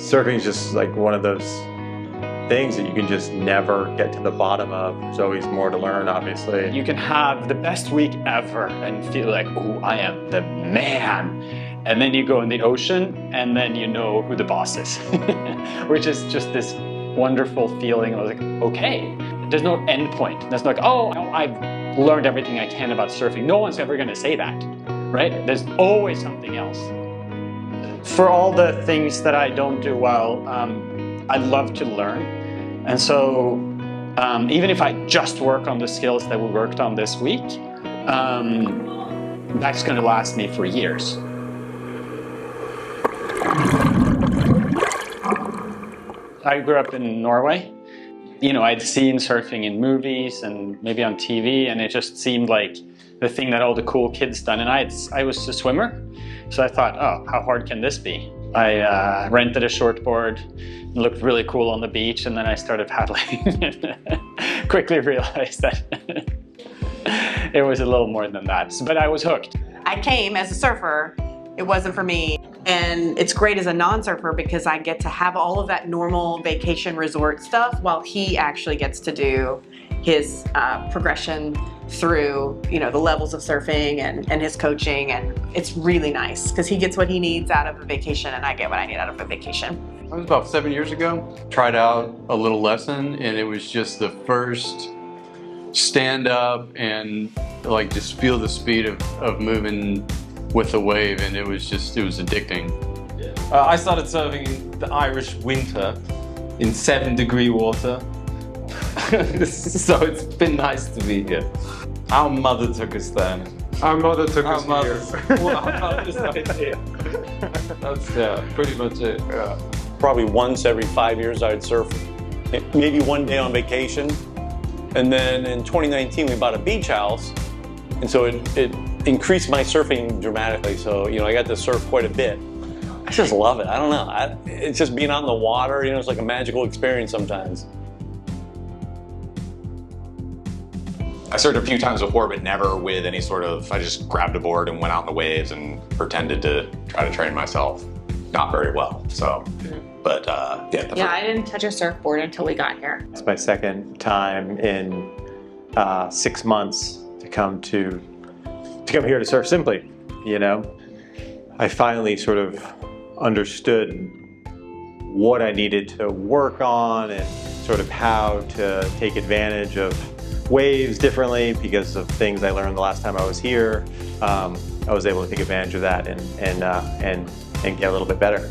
Surfing is just like one of those things that you can just never get to the bottom of. There's always more to learn, obviously. You can have the best week ever and feel like, oh, I am the man. And then you go in the ocean and then you know who the boss is, which is just this wonderful feeling of like, okay, there's no end point. There's no like, oh, I've learned everything I can about surfing. No one's ever going to say that, right? There's always something else. For all the things that I don't do well, I love to learn. And so even if I just work on the skills that we worked on this week, that's going to last me for years. I grew up in Norway. You know, I'd seen surfing in movies and maybe on TV, and it just seemed like the thing that all the cool kids done. And I was a swimmer, so I thought, oh, how hard can this be? I rented a shortboard, looked really cool on the beach, and then I started paddling and quickly realized that it was a little more than that. But I was hooked. I came as a surfer. It wasn't for me. And it's great as a non-surfer because I get to have all of that normal vacation resort stuff while he actually gets to do his progression through, you know, the levels of surfing and his coaching, and it's really nice because he gets what he needs out of a vacation and I get what I need out of a vacation. It was about 7 years ago. Tried out a little lesson and it was just the first stand up and like just feel the speed of moving with the wave, and it was addicting. I started surfing in the Irish winter in 7-degree water. So it's been nice to be here. Our mother took us there. Our mother took us here. Well, our mother's idea. That's pretty much it. Yeah. Probably once every 5 years I'd surf, maybe one day on vacation. And then in 2019 we bought a beach house, and so it increased my surfing dramatically. So, you know, I got to surf quite a bit. I just love it. I don't know. It's just being out in the water, you know, it's like a magical experience sometimes. I surfed a few times before, but never with any sort of, I just grabbed a board and went out in the waves and pretended to try to train myself. Not very well, so, but yeah. Yeah, I didn't touch a surfboard until we got here. It's my second time in 6 months to come here to surf Simply, you know. I finally sort of understood what I needed to work on and sort of how to take advantage of waves differently because of things I learned the last time I was here. I was able to take advantage of that and get a little bit better.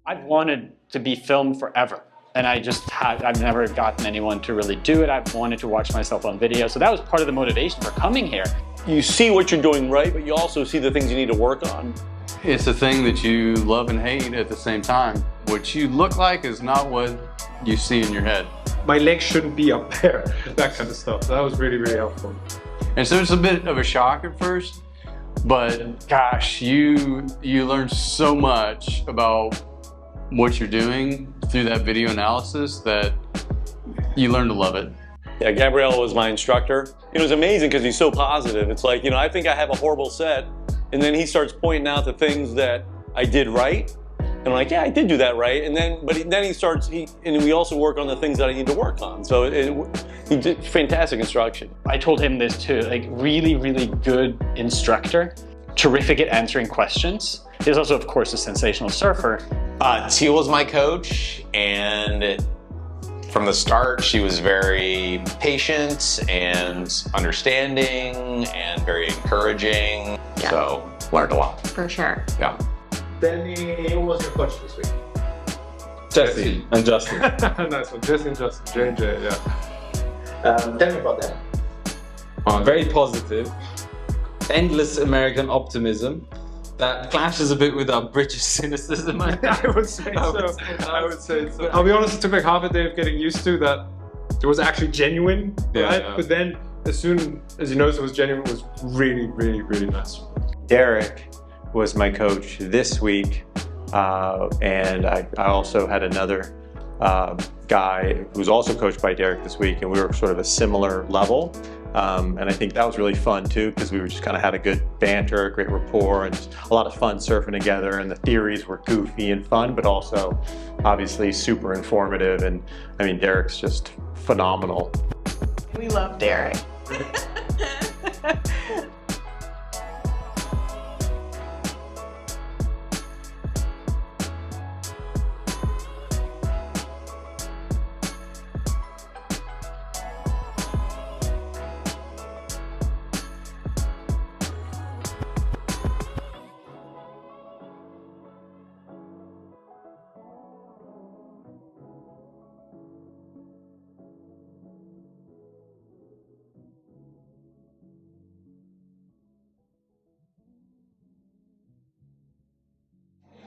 I've wanted to be filmed forever, and I've never gotten anyone to really do it. I've wanted to watch myself on video, so that was part of the motivation for coming here. You see what you're doing right, but you also see the things you need to work on. It's a thing that you love and hate at the same time. What you look like is not what you see in your head. My legs shouldn't be up there, that kind of stuff. That was really, really helpful. And so it's a bit of a shock at first, but gosh, you learn so much about what you're doing through that video analysis that you learn to love it. Yeah, Gabriel was my instructor. It was amazing because he's so positive. It's like, you know, I think I have a horrible set, and then he starts pointing out the things that I did right. And I'm like, yeah, I did do that right. And then, and we also work on the things that I need to work on. So he did fantastic instruction. I told him this too, like really, really good instructor, terrific at answering questions. He's also, of course, a sensational surfer. Teal was my coach, and from the start, she was very patient and understanding and very encouraging. Yeah. So, learned a lot. For sure. Yeah. Danny, who was your coach this week? Jesse and Justin. Nice one. Jesse and Justin. J&J, yeah. Tell me about that. Very positive. Endless American optimism. That clashes a bit with our British cynicism. I would say so. I would say so. I'll be honest, it took like half a day of getting used to that it was actually genuine, right? Yeah. But then as soon as you noticed it was genuine, it was really, really, really nice. Derek was my coach this week, and I also had another guy who was also coached by Derek this week, and we were sort of a similar level. And I think that was really fun too, because we were just kind of had a good banter, great rapport, and just a lot of fun surfing together. And the theories were goofy and fun, but also obviously super informative. And I mean, Derek's just phenomenal. We love Derek.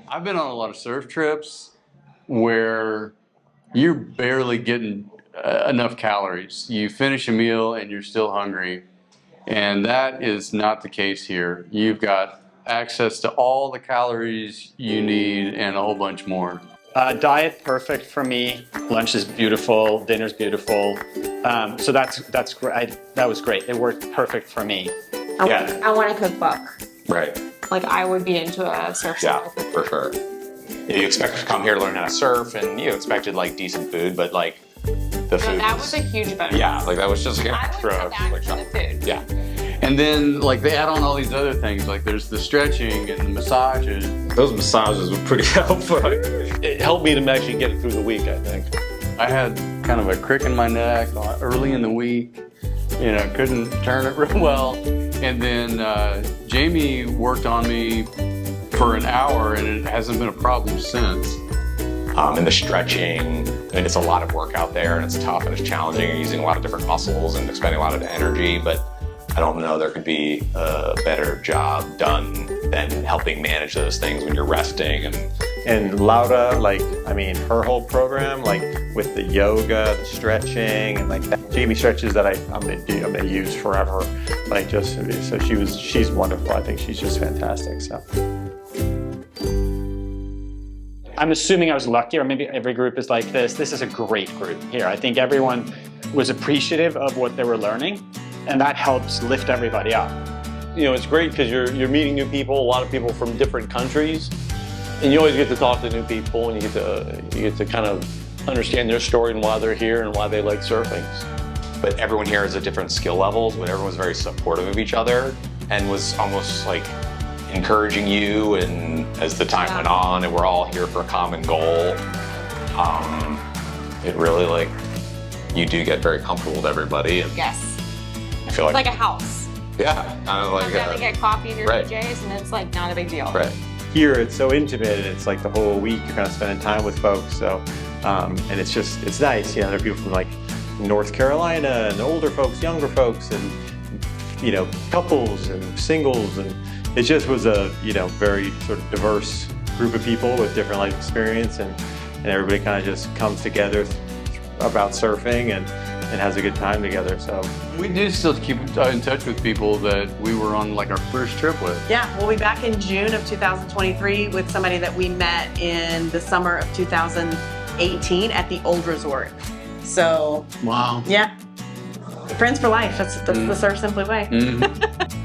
I've been on a lot of surf trips where you're barely getting enough calories. You finish a meal and you're still hungry. And that is not the case here. You've got access to all the calories you need and a whole bunch more. Diet perfect for me. Lunch is beautiful. Dinner's beautiful. So that's great. That was great. It worked perfect for me. I want a cookbook. Right. Like I would be into a surf Yeah, style cookbook. for sure. You expect to come here to learn how to surf, and you expected like decent food, but like the So food. that was a huge bonus. Yeah, like that was just like an I would extra. come back Like, for the food. yeah. And then like they add on all these other things, like there's the stretching and the massages. Those massages were pretty helpful. It helped me to actually get it through the week, I think. I had kind of a crick in my neck early in the week. You know, couldn't turn it real well. And then Jamie worked on me for an hour, and it hasn't been a problem since. And the stretching, I mean, it's a lot of work out there, and it's tough and it's challenging. You're using a lot of different muscles and expending a lot of energy, but I don't know there could be a better job done than helping manage those things when you're resting. And Laura, like, I mean, her whole program, like with the yoga, the stretching, and like that Jamie stretches that I'm gonna use forever. Like just, so she's wonderful. I think she's just fantastic, so. I'm assuming I was lucky, or maybe every group is like this. This is a great group here. I think everyone was appreciative of what they were learning, and that helps lift everybody up. You know, it's great because you're meeting new people, a lot of people from different countries, and you always get to talk to new people, and you get to kind of understand their story and why they're here and why they like surfing. But everyone here is at different skill levels, but everyone was very supportive of each other and was almost like encouraging you, and as the time went on and we're all here for a common goal, it really like, you do get very comfortable with everybody, and Yes. I feel It's like a house. yeah, kind of like Come down to get coffee in your right. PJs, and it's like not a big deal. right. Here it's so intimate, and it's like the whole week you're kind of spending time with folks, so and it's nice. You know, there are people from like North Carolina, and older folks, younger folks, and you know, couples and singles, and it just was a very sort of diverse group of people with different life experience, and everybody kind of just comes together about surfing and has a good time together. So We do still keep in touch with people that we were on like our first trip with. Yeah, we'll be back in June of 2023 with somebody that we met in the summer of 2018 at the Old Resort. So Wow. yeah, friends for life. That's the Surf Simply way. Mhm.